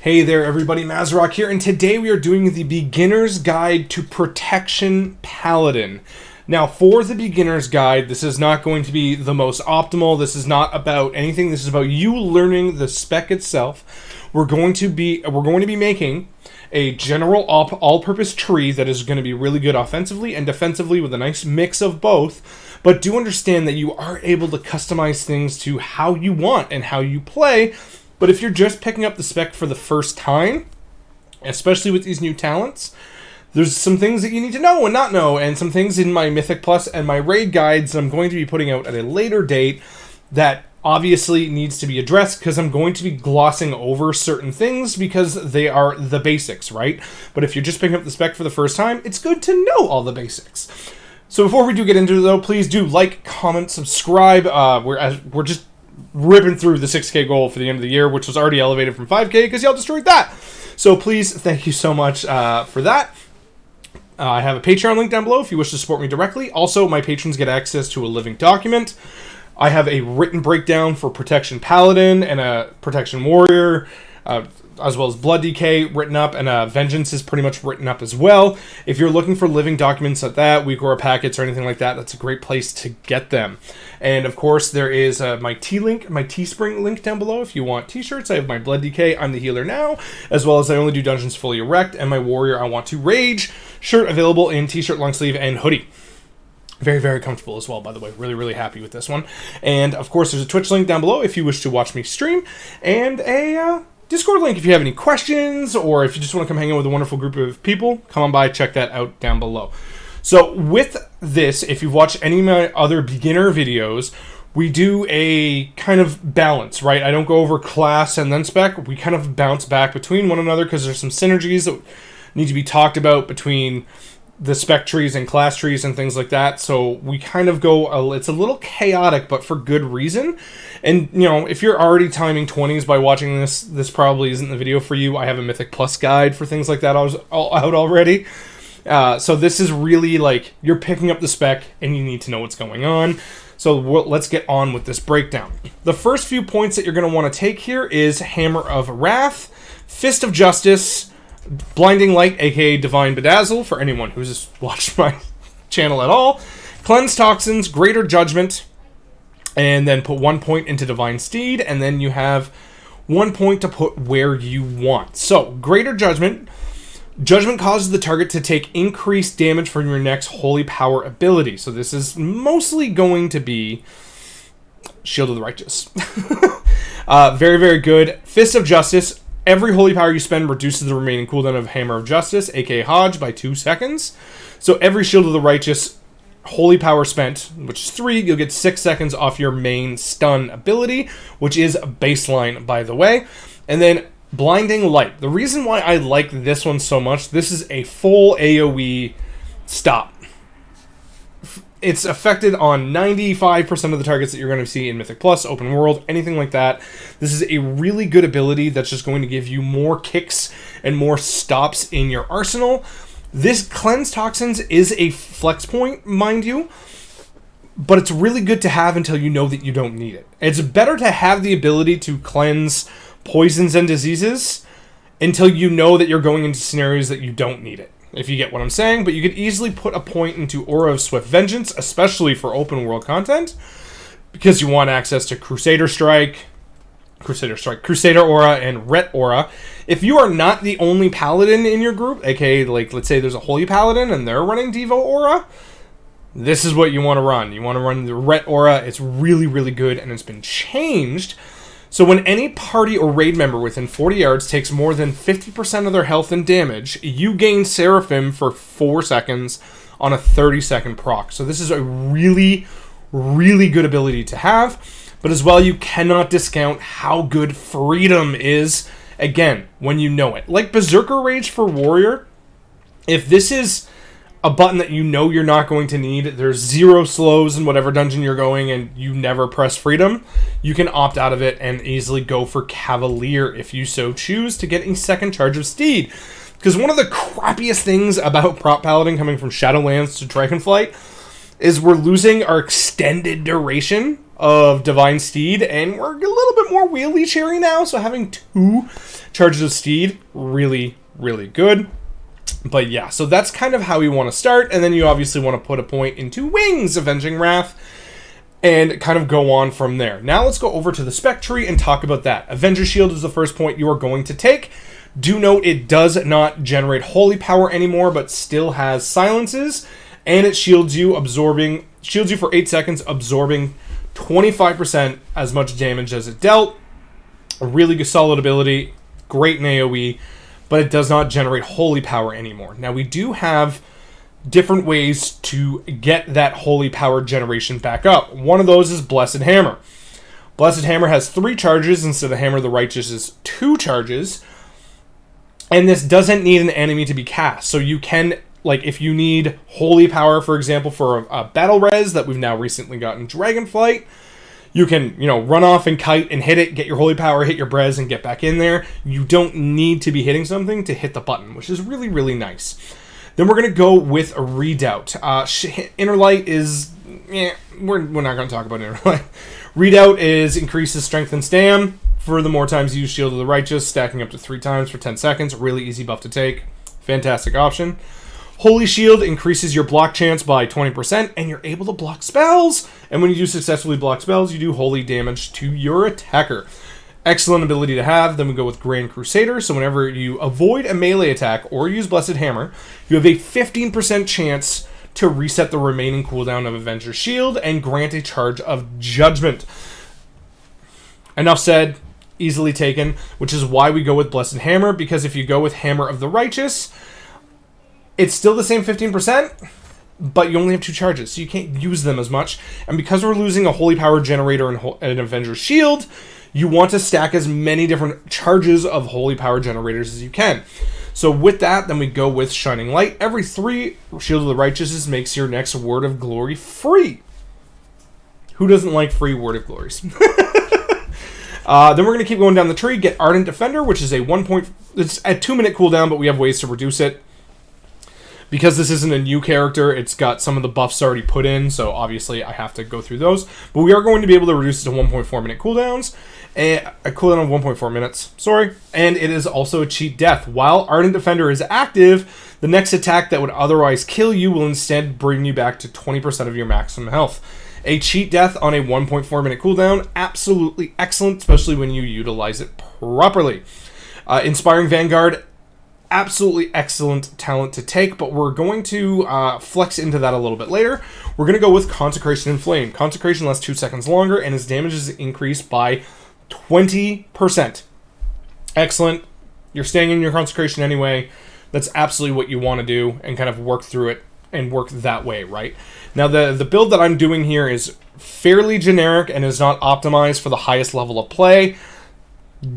Hey there everybody, Mazrock here, and today we are doing the Beginner's Guide to Protection Paladin. Now, for the Beginner's Guide, this is not going to be the most optimal, this is not about anything, this is about you learning the spec itself. We're going to be making a general all-purpose tree that is going to be really good offensively and defensively with a nice mix of both, but do understand that you are able to customize things to how you want and how you play. But if you're just picking up the spec for the first time, especially with these new talents, there's some things that you need to know and not know, and some things in my Mythic Plus and my raid guides that I'm going to be putting out at a later date that obviously needs to be addressed, because I'm going to be glossing over certain things because they are the basics, right? But if you're just picking up the spec for the first time, it's good to know all the basics. So before we do get into it though, please do like, comment, subscribe. We're just ripping through the 6K goal for the end of the year, which was already elevated from 5K because y'all destroyed that. So please, thank you so much for that. I have a Patreon link down below if you wish to support me directly. Also, my patrons get access to a living document. I have a written breakdown for Protection Paladin and a Protection Warrior, as well as Blood DK written up, and Vengeance is pretty much written up as well. If you're looking for living documents like that, week or packets or anything like that, that's a great place to get them. And of course, there is my Teespring link down below if you want t-shirts. I have my Blood DK, I'm the healer now, as well as I only do dungeons fully erect, and my Warrior, I want to rage shirt available in t-shirt, long sleeve, and hoodie. Very, very comfortable as well, by the way. Really, really happy with this one. And of course, there's a Twitch link down below if you wish to watch me stream, and a Discord link if you have any questions, or if you just want to come hang out with a wonderful group of people, come on by, check that out down below. So with this, if you've watched any of my other beginner videos, we do a kind of balance, right? I don't go over class and then spec. We kind of bounce back between one another because there's some synergies that need to be talked about between the spec trees and class trees and things like that. So we kind of go, it's a little chaotic, but for good reason. And, you know, if you're already timing 20s by watching this probably isn't the video for you. I have a Mythic Plus guide for things like that out already. So this is really like, you're picking up the spec and you need to know what's going on. So let's get on with this breakdown. The first few points that you're going to want to take here is Hammer of Wrath, Fist of Justice, Blinding Light, aka Divine Bedazzle, for anyone who's watched my channel at all, Cleanse Toxins, Greater Judgment, and then put 1 point into Divine Steed, and then you have 1 point to put where you want. So, Greater Judgment. Judgment causes the target to take increased damage from your next Holy Power ability. So this is mostly going to be Shield of the Righteous. Very, very good. Fist of Justice. Every Holy Power you spend reduces the remaining cooldown of Hammer of Justice, aka Hodge, by 2 seconds. So every Shield of the Righteous Holy Power spent, which is 3, you'll get 6 seconds off your main stun ability, which is baseline, by the way. And then Blinding Light. The reason why I like this one so much, this is a full AoE stop. It's affected on 95% of the targets that you're going to see in Mythic Plus, Open World, anything like that. This is a really good ability that's just going to give you more kicks and more stops in your arsenal. This Cleanse Toxins is a flex point, mind you, but it's really good to have until you know that you don't need it. It's better to have the ability to cleanse poisons and diseases until you know that you're going into scenarios that you don't need it, if you get what I'm saying. But you could easily put a point into Aura of Swift Vengeance, especially for open world content, because you want access to Crusader Aura, and Ret Aura. If you are not the only Paladin in your group, aka, like, let's say there's a Holy Paladin and they're running Devo Aura, this is what you want to run. You want to run the Ret Aura. It's really, really good, and it's been changed. So when any party or raid member within 40 yards takes more than 50% of their health and damage, you gain Seraphim for 4 seconds on a 30-second proc. So this is a really, really good ability to have. But as well, you cannot discount how good Freedom is, again, when you know it. Like Berserker Rage for Warrior, if this is a button that you know you're not going to need, there's 0 slows in whatever dungeon you're going, and you never press Freedom, you can opt out of it and easily go for Cavalier if you so choose to get a second charge of Steed. Because one of the crappiest things about Prop Paladin coming from Shadowlands to Dragonflight is we're losing our extended duration of Divine Steed, and we're a little bit more wheelie cherry now, so having 2 charges of Steed, really, really good. But yeah, so that's kind of how we want to start, and then you obviously want to put a point into Wings, Avenging Wrath, and kind of go on from there. Now let's go over to the spec tree and talk about that. Avenger Shield is the first point you are going to take. Do note it does not generate holy power anymore, but still has silences, and it shields you for 8 seconds, absorbing 25% as much damage as it dealt. A really good solid ability, great in AoE, but it does not generate holy power anymore. Now we do have different ways to get that holy power generation back up. One of those is Blessed Hammer. Blessed Hammer has 3 charges instead of Hammer of the Righteous is 2 charges. And this doesn't need an enemy to be cast. So you can, like, if you need holy power, for example, for a battle res that we've now recently gotten Dragonflight, you can, run off and kite and hit it, get your holy power, hit your brez, and get back in there. You don't need to be hitting something to hit the button, which is really, really nice. Then we're going to go with a Redoubt. Inner Light is, we're not going to talk about Inner Light. Redoubt increases strength and stam for the more times you use Shield of the Righteous, stacking up to 3 times for 10 seconds. Really easy buff to take. Fantastic option. Holy Shield increases your block chance by 20%, and you're able to block spells. And when you do successfully block spells, you do holy damage to your attacker. Excellent ability to have. Then we go with Grand Crusader. So whenever you avoid a melee attack or use Blessed Hammer, you have a 15% chance to reset the remaining cooldown of Avenger Shield and grant a charge of Judgment. Enough said. Easily taken, which is why we go with Blessed Hammer, because if you go with Hammer of the Righteous, it's still the same 15%, but you only have 2 charges, so you can't use them as much. And because we're losing a Holy Power Generator and an Avenger Shield, you want to stack as many different charges of Holy Power Generators as you can. So with that, then we go with Shining Light. Every 3 Shield of the Righteous makes your next Word of Glory free. Who doesn't like free Word of Glories? Then we're going to keep going down the tree, get Ardent Defender, which is it's a 2-minute cooldown, but we have ways to reduce it. Because this isn't a new character, it's got some of the buffs already put in, so obviously I have to go through those. But we are going to be able to reduce it to 1.4-minute cooldowns, a cooldown of 1.4 minutes, and it is also a cheat death. While Ardent Defender is active, the next attack that would otherwise kill you will instead bring you back to 20% of your maximum health. A cheat death on a 1.4-minute cooldown, absolutely excellent, especially when you utilize it properly. Inspiring Vanguard, absolutely excellent talent to take, but we're going to flex into that a little bit later. We're going to go with Consecration and Flame. Consecration lasts 2 seconds longer, and his damage is increased by 20%. Excellent. You're staying in your Consecration anyway. That's absolutely what you want to do, and kind of work through it and work that way, right? Now, the build that I'm doing here is fairly generic and is not optimized for the highest level of play.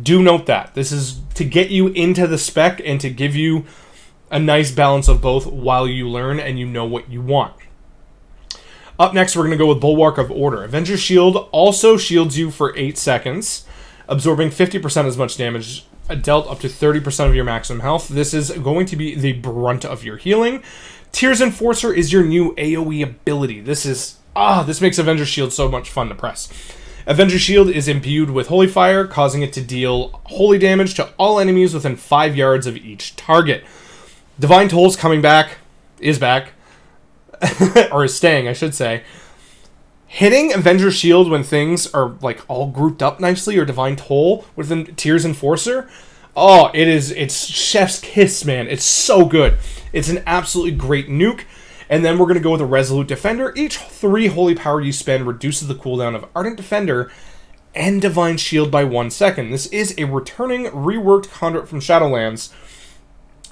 Do note that. This is to get you into the spec and to give you a nice balance of both while you learn and you know what you want. Up next, we're going to go with Bulwark of Order. Avenger Shield also shields you for 8 seconds, absorbing 50% as much damage dealt up to 30% of your maximum health. This is going to be the brunt of your healing. Tears Enforcer is your new AoE ability. This makes Avenger Shield so much fun to press. Avenger Shield is imbued with Holy Fire, causing it to deal holy damage to all enemies within 5 yards of each target. Divine Toll's is back, or is staying, I should say. Hitting Avenger Shield when things are like all grouped up nicely, or Divine Toll within Tears Enforcer, it's chef's kiss, man. It's so good. It's an absolutely great nuke. And then we're going to go with a Resolute Defender. Each 3 holy power you spend reduces the cooldown of Ardent Defender and Divine Shield by 1 second. This is a returning, reworked Conduit from Shadowlands.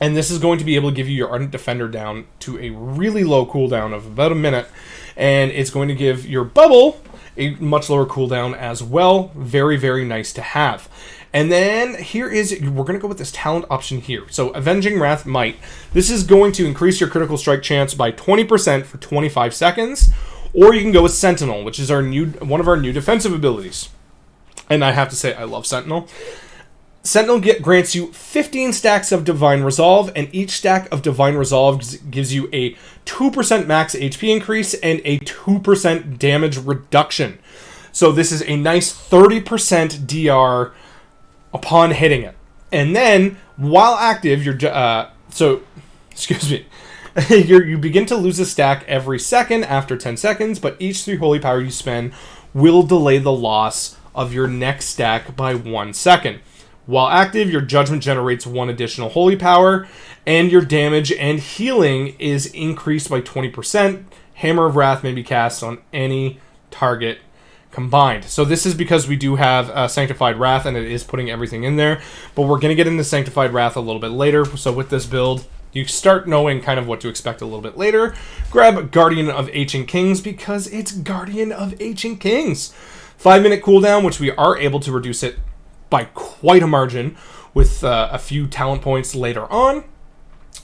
And this is going to be able to give you your Ardent Defender down to a really low cooldown of about a minute. And it's going to give your Bubble a much lower cooldown as well. Very, very nice to have. And then we're going to go with this talent option here. So Avenging Wrath Might. This is going to increase your critical strike chance by 20% for 25 seconds. Or you can go with Sentinel, which is one of our new defensive abilities. And I have to say, I love Sentinel. Sentinel grants you 15 stacks of Divine Resolve, and each stack of Divine Resolve gives you a 2% max HP increase and a 2% damage reduction. So this is a nice 30% DR upon hitting it. And then, while active, you begin to lose a stack every second after 10 seconds, but each 3 holy power you spend will delay the loss of your next stack by 1 second. While active, your judgment generates 1 additional holy power, and your damage and healing is increased by 20%. Hammer of Wrath may be cast on any target combined. So this is because we do have Sanctified Wrath, and it is putting everything in there, but we're going to get into Sanctified Wrath a little bit later. So with this build, you start knowing kind of what to expect a little bit later. Grab Guardian of Ancient Kings because it's Guardian of Ancient Kings. 5-minute cooldown, which we are able to reduce it by quite a margin with a few talent points later on.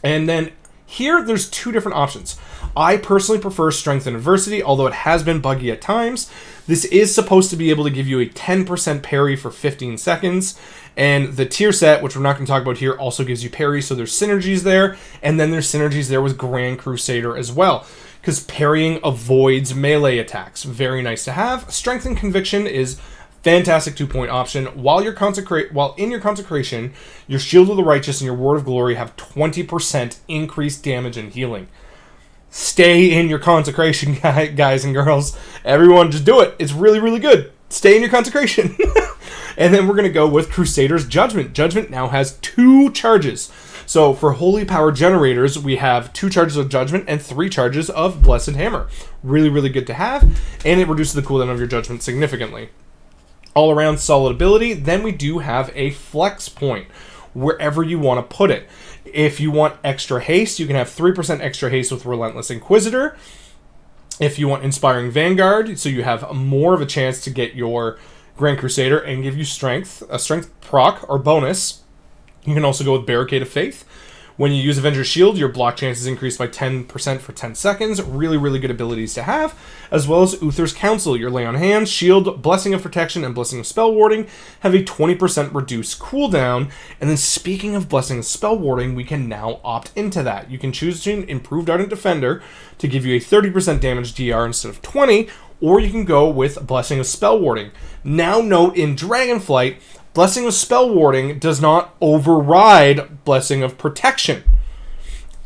And then here, there's 2 different options. I personally prefer Strength and Adversity, although it has been buggy at times. This is supposed to be able to give you a 10% parry for 15 seconds. And the tier set, which we're not going to talk about here, also gives you parry, so there's synergies there. And then there's synergies there with Grand Crusader as well, because parrying avoids melee attacks. Very nice to have. Strength and Conviction is fantastic 2-point option. While in your consecration, your Shield of the Righteous and your Word of Glory have 20% increased damage and healing. Stay in your consecration, guys and girls. Everyone, just do it. It's really, really good. Stay in your consecration. And then we're going to go with Crusader's Judgment. Judgment now has 2 charges. So for Holy Power generators, we have 2 charges of Judgment and 3 charges of Blessed Hammer. Really, really good to have. And it reduces the cooldown of your Judgment significantly. All around solid ability. Then we do have a flex point wherever you want to put it. If you want extra haste, you can have 3% extra haste with Relentless Inquisitor. If you want Inspiring Vanguard, so you have more of a chance to get your Grand Crusader and give you strength, a strength proc or bonus. You can also go with Barricade of Faith. When you use Avenger's Shield, your block chance is increased by 10% for 10 seconds. Really, really good abilities to have. As well as Uther's Counsel. Your Lay on Hands, Shield, Blessing of Protection, and Blessing of Spell Warding have a 20% reduced cooldown. And then speaking of Blessing of Spell Warding, we can now opt into that. You can choose to Improved Ardent Defender to give you a 30% damage DR instead of 20, or you can go with Blessing of Spell Warding. Now note, in Dragonflight, Blessing of Spell Warding does not override Blessing of Protection.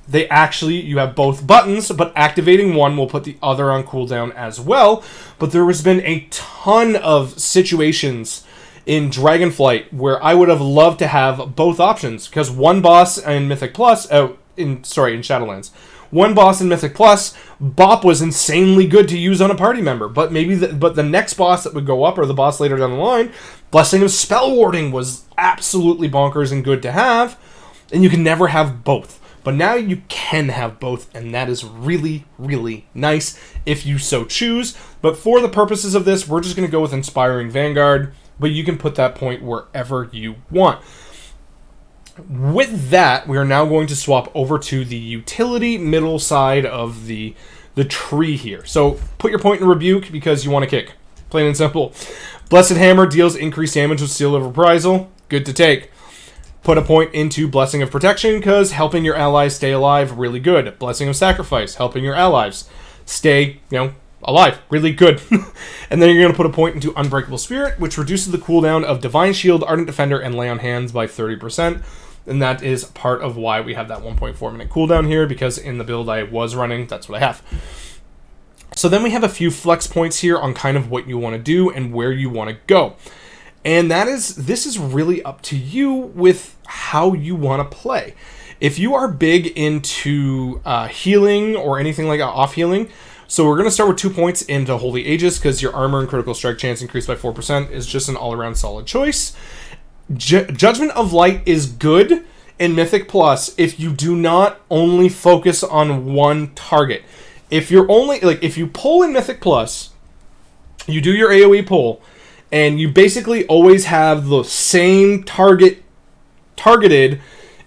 You have both buttons, but activating one will put the other on cooldown as well. But there has been a ton of situations in Dragonflight where I would have loved to have both options, because one boss in Mythic Plus, in Shadowlands, one boss in Mythic Plus, Bop was insanely good to use on a party member, but the next boss that would go up, or the boss later down the line, Blessing of Spell Warding was absolutely bonkers and good to have, and you can never have both. But now you can have both, and that is really, really nice if you so choose. But for the purposes of this, we're just going to go with Inspiring Vanguard, but you can put that point wherever you want. With that, we are now going to swap over to the utility middle side of the tree here. So put your point in Rebuke because you want to kick. Plain and simple. Blessed Hammer deals increased damage with Seal of Reprisal. Good to take. Put a point into Blessing of Protection because helping your allies stay alive, really good. Blessing of Sacrifice, helping your allies stay, alive, really good. And then you're going to put a point into Unbreakable Spirit, which reduces the cooldown of Divine Shield, Ardent Defender, and Lay on Hands by 30%. And that is part of why we have that 1.4 minute cooldown here, because in the build I was running, that's what I have. So then we have a few flex points here on kind of what you want to do and where you want to go. And this is really up to you with how you want to play. If you are big into healing or anything like off healing, so we're going to start with 2 points into Holy Aegis because your armor and critical strike chance increased by 4% is just an all-around solid choice. Judgment of Light is good in Mythic Plus if you do not only focus on one target. If you're if you pull in Mythic Plus, you do your AoE pull, and you basically always have the same targeted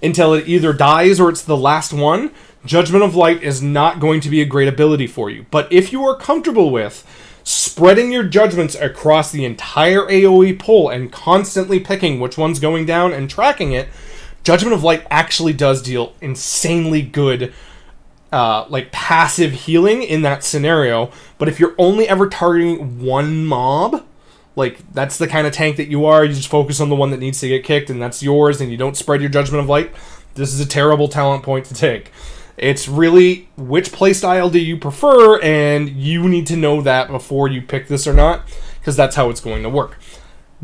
until it either dies or it's the last one, Judgment of Light is not going to be a great ability for you. But if you are comfortable with spreading your judgments across the entire AoE pull and constantly picking which one's going down and tracking it, Judgment of Light actually does deal insanely good like passive healing in that scenario. But if you're only ever targeting one mob, like that's the kind of tank that you are, you just focus on the one that needs to get kicked and that's yours, and you don't spread your Judgment of Light, this is a terrible talent point to take. It's really which playstyle do you prefer, and you need to know that before you pick this or not, because that's how it's going to work.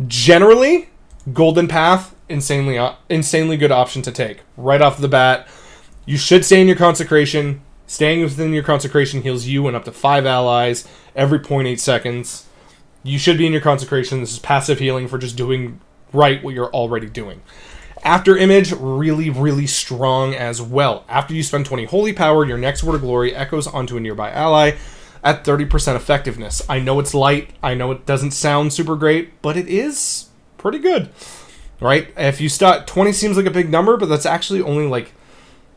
Generally, Golden Path, insanely good option to take. Right off the bat, you should stay in your Consecration. Staying within your Consecration heals you and up to 5 allies every 0.8 seconds. You should be in your Consecration. This is passive healing for just doing right what you're already doing. After Image, really, really strong as well. After you spend 20 Holy Power, your next Word of Glory echoes onto a nearby ally at 30% effectiveness. I know it's light. I know it doesn't sound super great, but it is pretty good. Right? If you start 20 seems like a big number, but that's actually only like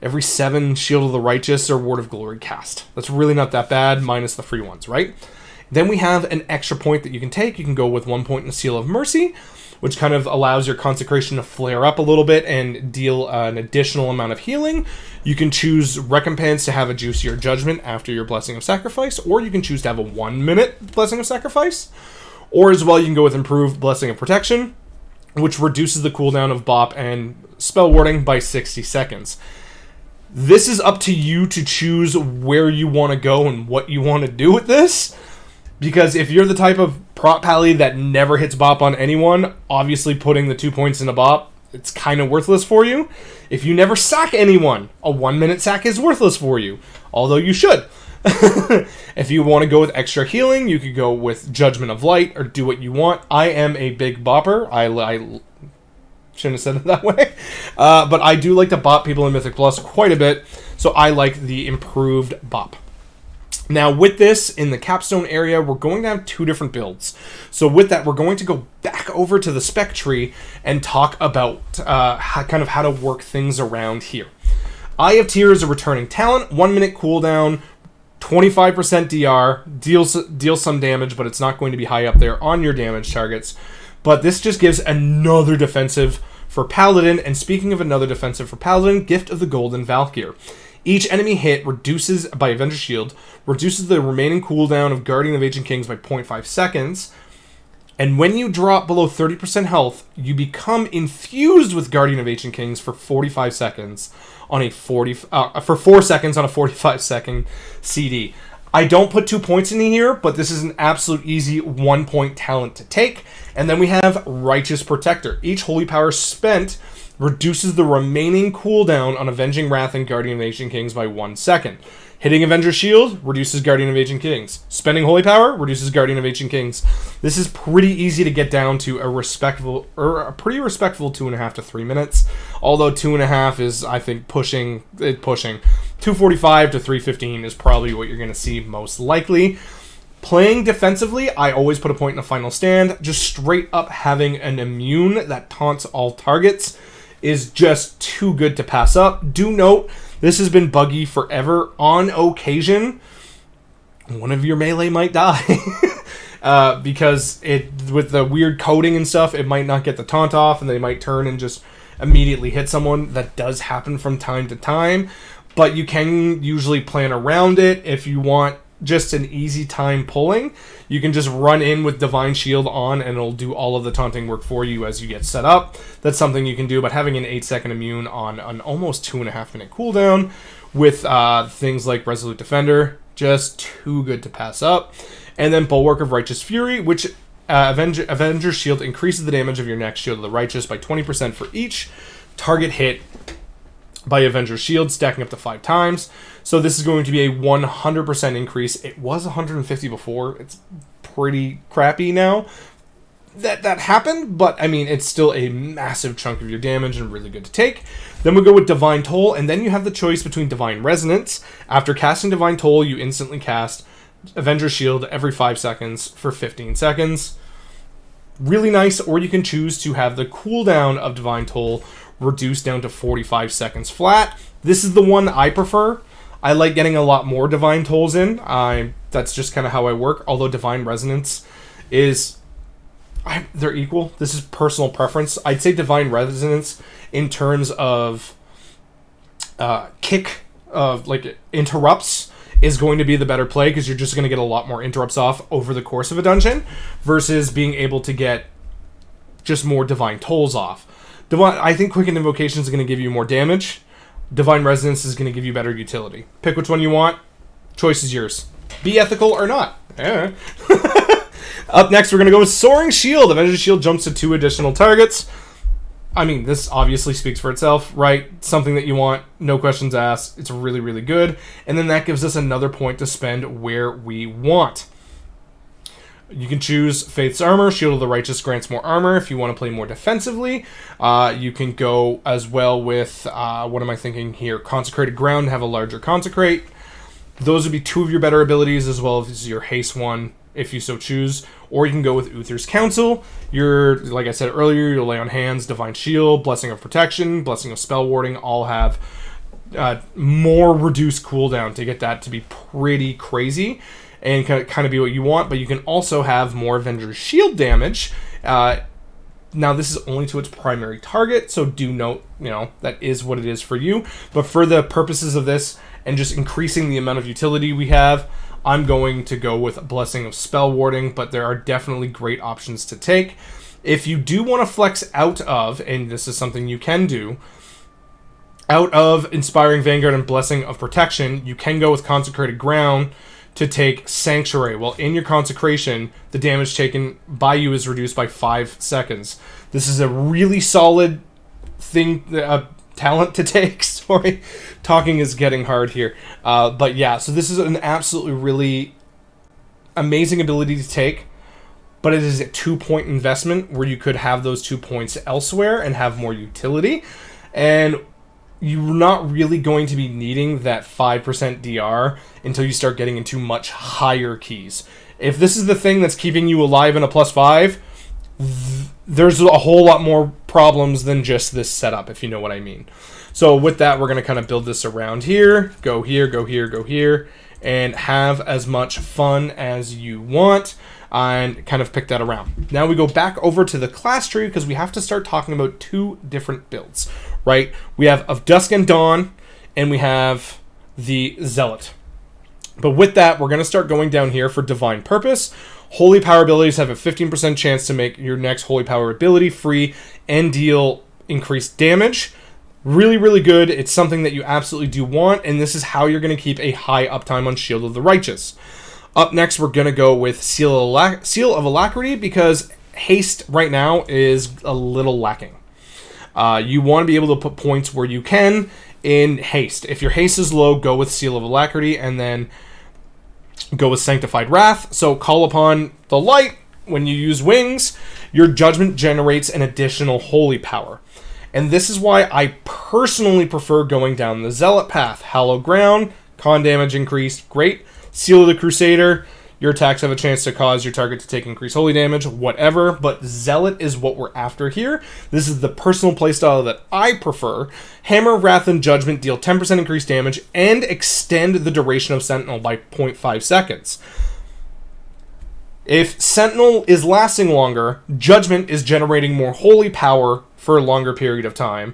every 7 Shield of the Righteous or Word of Glory cast. That's really not that bad, minus the free ones, right? Then we have an extra point that you can take. You can go with 1 point in Seal of Mercy, which kind of allows your Consecration to flare up a little bit and deal an additional amount of healing. You can choose Recompense to have a juicier Judgment after your Blessing of Sacrifice, or you can choose to have a 1-minute Blessing of Sacrifice. Or as well, you can go with Improved Blessing of Protection, which reduces the cooldown of Bop and Spell Warding by 60 seconds. This is up to you to choose where you want to go and what you want to do with this. Because if you're the type of prop pally that never hits Bop on anyone, obviously putting the 2 points in a Bop, it's kind of worthless for you. If you never sack anyone, a 1-minute sack is worthless for you. Although you should. If you want to go with extra healing, you could go with Judgment of Light or do what you want. I am a big bopper. I shouldn't have said it that way. But I do like to bop people in Mythic Plus quite a bit. So I like the improved bop. Now, with this, in the Capstone area, we're going to have 2 different builds. So with that, we're going to go back over to the spec tree and talk about how to work things around here. Eye of Tyr is a returning talent, 1-minute cooldown, 25% DR, deals some damage, but it's not going to be high up there on your damage targets. But this just gives another defensive for Paladin, and speaking of another defensive for Paladin, Gift of the Golden Valkyr. Each enemy hit reduces by Avenger Shield, reduces the remaining cooldown of Guardian of Ancient Kings by 0.5 seconds, and when you drop below 30% health, you become infused with Guardian of Ancient Kings for 45 seconds on a 4 seconds on a 45-second CD. I don't put 2 points in here, but this is an absolute easy 1-point talent to take. And then we have Righteous Protector. Each Holy Power spent reduces the remaining cooldown on Avenging Wrath and Guardian of Ancient Kings by 1 second. Hitting Avenger Shield reduces Guardian of Ancient Kings. Spending Holy Power reduces Guardian of Ancient Kings. This is pretty easy to get down to a pretty respectful 2.5 to 3 minutes. Although 2.5 is, I think, pushing. 245 to 315 is probably what you're going to see most likely. Playing defensively, I always put a point in a final stand. Just straight up having an immune that taunts all targets is just too good to pass up. Do note, this has been buggy forever. On occasion, one of your melee might die. Because with the weird coding and stuff, it might not get the taunt off, and they might turn and just immediately hit someone. That does happen from time to time. But you can usually plan around it. If you want just an easy time pulling, you can just run in with Divine Shield on, and it'll do all of the taunting work for you as you get set up. That's something you can do, but having an 8-second immune on an almost 2.5-minute cooldown with things like Resolute Defender, just too good to pass up. And then Bulwark of Righteous Fury, which Avenger Shield increases the damage of your next Shield of the Righteous by 20% for each target hit by Avenger Shield, stacking up to 5 times. So this is going to be a 100% increase. It was 150 before. It's pretty crappy now that happened, but I mean, it's still a massive chunk of your damage and really good to take. Then we go with Divine Toll, and then you have the choice between Divine Resonance. After casting Divine Toll, you instantly cast Avenger Shield every 5 seconds for 15 seconds. Really nice, or you can choose to have the cooldown of Divine Toll reduced down to 45 seconds flat. This is the one I prefer. I like getting a lot more Divine Tolls in. That's just kind of how I work, although Divine Resonance is... they're equal. This is personal preference. I'd say Divine Resonance in terms of kick like interrupts is going to be the better play, because you're just going to get a lot more interrupts off over the course of a dungeon versus being able to get just more divine tolls off. I think Quickened Invocation is going to give you more damage. Divine Resonance is going to give you better utility. Pick which one you want. Choice is yours. Be ethical or not. Up next, we're going to go with Soaring Shield. Avenger's Shield jumps to 2 additional targets. I mean, this obviously speaks for itself, right? Something that you want, no questions asked. It's really, really good. And then that gives us another point to spend where we want. You can choose Faith's Armor. Shield of the Righteous grants more armor if you want to play more defensively. You can go as well with, what am I thinking here? Consecrated Ground, have a larger Consecrate. Those would be 2 of your better abilities, as well as your haste one, if you so choose. Or you can go with Uther's Counsel. Like I said earlier, you'll lay on hands, Divine Shield, Blessing of Protection, Blessing of Spell Warding, all have more reduced cooldown to get that to be pretty crazy and kind of be what you want. But you can also have more Avenger's Shield damage. Now, this is only to its primary target, so do note, that is what it is for you. But for the purposes of this and just increasing the amount of utility we have, I'm going to go with Blessing of Spell Warding, but there are definitely great options to take. If you do want to flex out of, and this is something you can do, out of Inspiring Vanguard and Blessing of Protection, you can go with Consecrated Ground to take Sanctuary. Well, in your Consecration, the damage taken by you is reduced by 5 seconds. This is a really solid thing, talent to take. Sorry, talking is getting hard here. But yeah, so this is an absolutely really amazing ability to take, but it is a 2-point investment where you could have those 2 points elsewhere and have more utility. And you're not really going to be needing that 5% DR until you start getting into much higher keys. If this is the thing that's keeping you alive in a +5, there's a whole lot more problems than just this setup, if you know what I mean. So with that, we're going to kind of build this around here, go here, go here, go here, and have as much fun as you want, and kind of pick that around. Now we go back over to the class tree, because we have to start talking about 2 different builds, right? We have of Dusk and Dawn, and we have the Zealot. But with that, we're going to start going down here for Divine Purpose. Holy Power abilities have a 15% chance to make your next Holy Power ability free and deal increased damage. Really, really good. It's something that you absolutely do want, and this is how you're going to keep a high uptime on Shield of the Righteous. Up next, we're going to go with Seal of Alacrity, because haste right now is a little lacking. You want to be able to put points where you can in haste. If your haste is low, go with Seal of Alacrity, and then go with Sanctified Wrath. So call upon the light. When you use wings, your judgment generates an additional holy power. And this is why I personally prefer going down the Zealot path. Hallowed Ground, con damage increased, great. Seal of the Crusader, your attacks have a chance to cause your target to take increased holy damage, whatever. But Zealot is what we're after here. This is the personal playstyle that I prefer. Hammer, Wrath, and Judgment deal 10% increased damage and extend the duration of Sentinel by 0.5 seconds. If Sentinel is lasting longer, Judgment is generating more holy power for a longer period of time,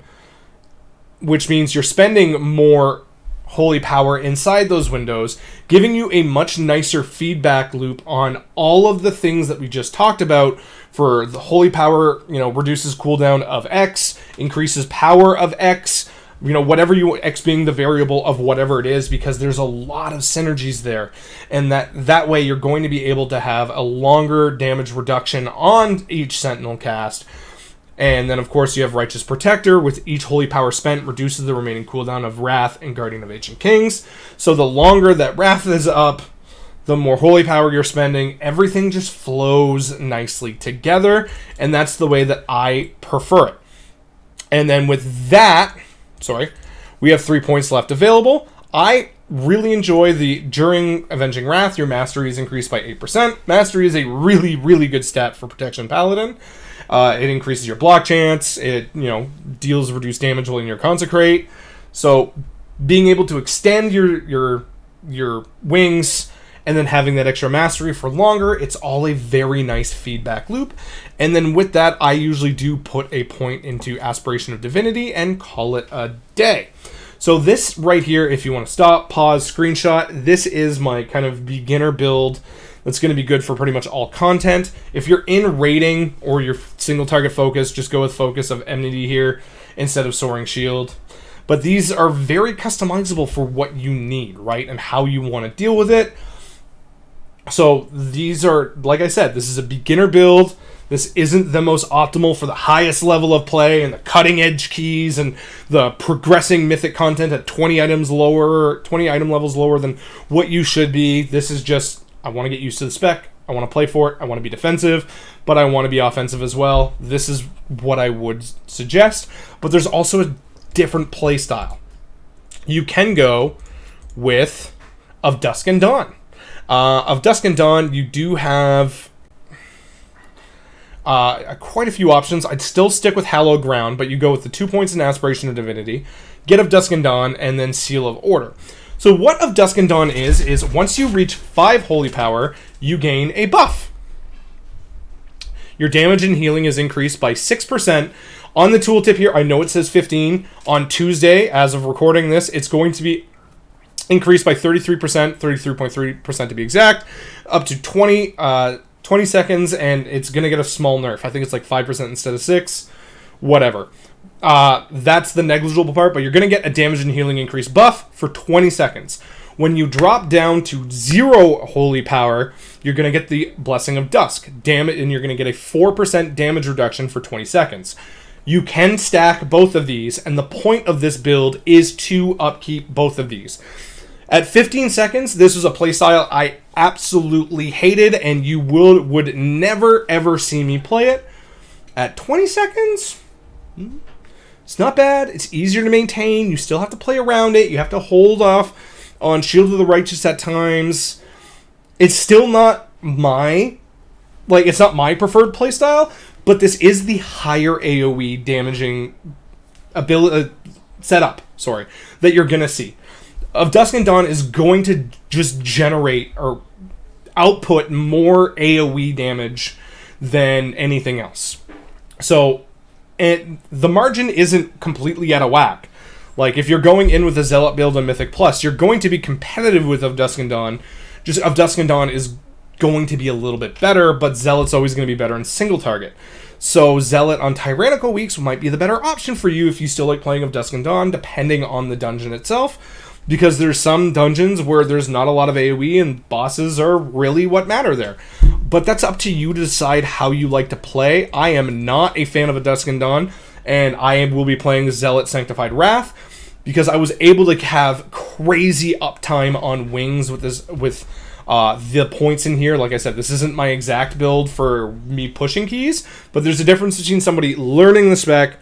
which means you're spending more holy power inside those windows, giving you a much nicer feedback loop on all of the things that we just talked about. For the holy power, reduces cooldown of X, increases power of X, whatever X being the variable of whatever it is, because there's a lot of synergies there. And that way you're going to be able to have a longer damage reduction on each Sentinel cast. And then, of course, you have Righteous Protector. With each holy power spent, reduces the remaining cooldown of Wrath and Guardian of Ancient Kings. So the longer that Wrath is up, the more holy power you're spending. Everything just flows nicely together, and that's the way that I prefer it. And then with that, we have 3 points left available. I really enjoy during Avenging Wrath, your Mastery is increased by 8%. Mastery is a really, really good stat for Protection Paladin. It increases your block chance. It, deals reduced damage while in your Consecrate. So being able to extend your wings and then having that extra mastery for longer, it's all a very nice feedback loop. And then with that, I usually do put a point into Aspiration of Divinity and call it a day. So this right here, if you want to stop, pause, screenshot, this is my kind of beginner build that's going to be good for pretty much all content. If you're in raiding or you're single target focus, just go with focus of enmity here instead of soaring shield. But these are very customizable for what you need, right? And how you want to deal with it. So these are, like I said, this is a beginner build. This isn't the most optimal for the highest level of play and the cutting edge keys and the progressing mythic content at 20 item levels lower than what you should be. This is just, I want to get used to the spec. I want to play for it. I want to be defensive, but I want to be offensive as well. This is what I would suggest. But there's also a different play style. You can go with of Dusk and Dawn. Of Dusk and Dawn, you do have quite a few options. I'd still stick with Hallowed Ground, but you go with the 2 points in Aspiration of Divinity, get of Dusk and Dawn, and then Seal of Order. So what of Dusk and Dawn is once you reach 5 Holy Power, you gain a buff. Your damage and healing is increased by 6%. On the tooltip here, I know it says 15. On Tuesday, as of recording this, it's going to be increased by 33%, 33.3% to be exact, up to 20 seconds, and it's going to get a small nerf. I think it's like 5% instead of 6, whatever. That's the negligible part, but you're going to get a damage and healing increase buff for 20 seconds. When you drop down to 0 holy power, you're going to get the Blessing of Dusk, and you're going to get a 4% damage reduction for 20 seconds. You can stack both of these, and the point of this build is to upkeep both of these. At 15 seconds, this was a playstyle I absolutely hated, and you would never, ever see me play it. At 20 seconds, it's not bad. It's easier to maintain. You still have to play around it. You have to hold off on Shield of the Righteous at times. It's still not it's not my preferred playstyle, but this is the higher AoE damaging setup, that you're going to see. Of Dusk and Dawn is going to just generate or output more AoE damage than anything else. So, and the margin isn't completely out of whack. Like, if you're going in with a Zealot build and Mythic Plus, you're going to be competitive with Of Dusk and Dawn. Just Of Dusk and Dawn is going to be a little bit better, but Zealot's always going to be better in single target. So Zealot on tyrannical weeks might be the better option for you if you still like playing Of Dusk and Dawn, depending on the dungeon itself. Because there's some dungeons where there's not a lot of AoE and bosses are really what matter there. But that's up to you to decide how you like to play. I am not a fan of A Dusk and Dawn, and I will be playing Zealot Sanctified Wrath because I was able to have crazy uptime on wings with the points in here. Like I said, this isn't my exact build for me pushing keys, but there's a difference between somebody learning the spec,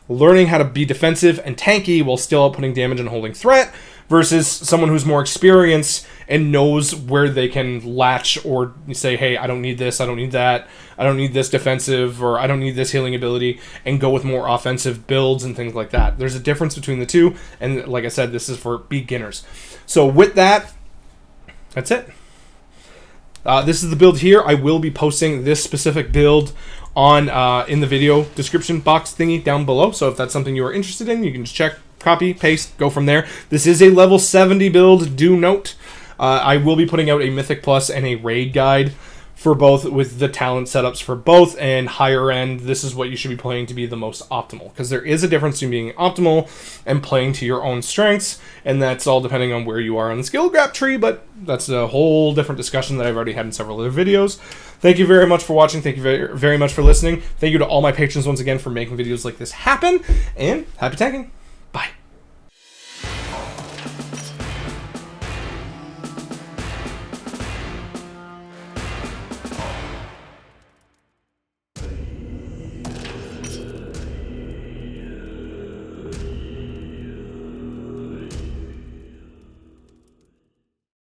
learning how to be defensive and tanky while still outputting damage and holding threat, versus someone who's more experienced and knows where they can latch or say, hey, I don't need this, I don't need that, I don't need this defensive, or I don't need this healing ability, and go with more offensive builds and things like that. There's a difference between the two, and like I said, this is for beginners. So with that, that's it. This is the build here. I will be posting this specific build on in the video description box thingy down below. So if that's something you are interested in, you can just check, copy, paste, go from there. This is a level 70 build, do note. I will be putting out a Mythic Plus and a Raid guide for both, with the talent setups for both, and higher end, this is what you should be playing to be the most optimal. Because there is a difference between being optimal and playing to your own strengths, and that's all depending on where you are on the skill graph tree, but that's a whole different discussion that I've already had in several other videos. Thank you very much for watching. Thank you very, very much for listening. Thank you to all my patrons once again for making videos like this happen, and happy tanking!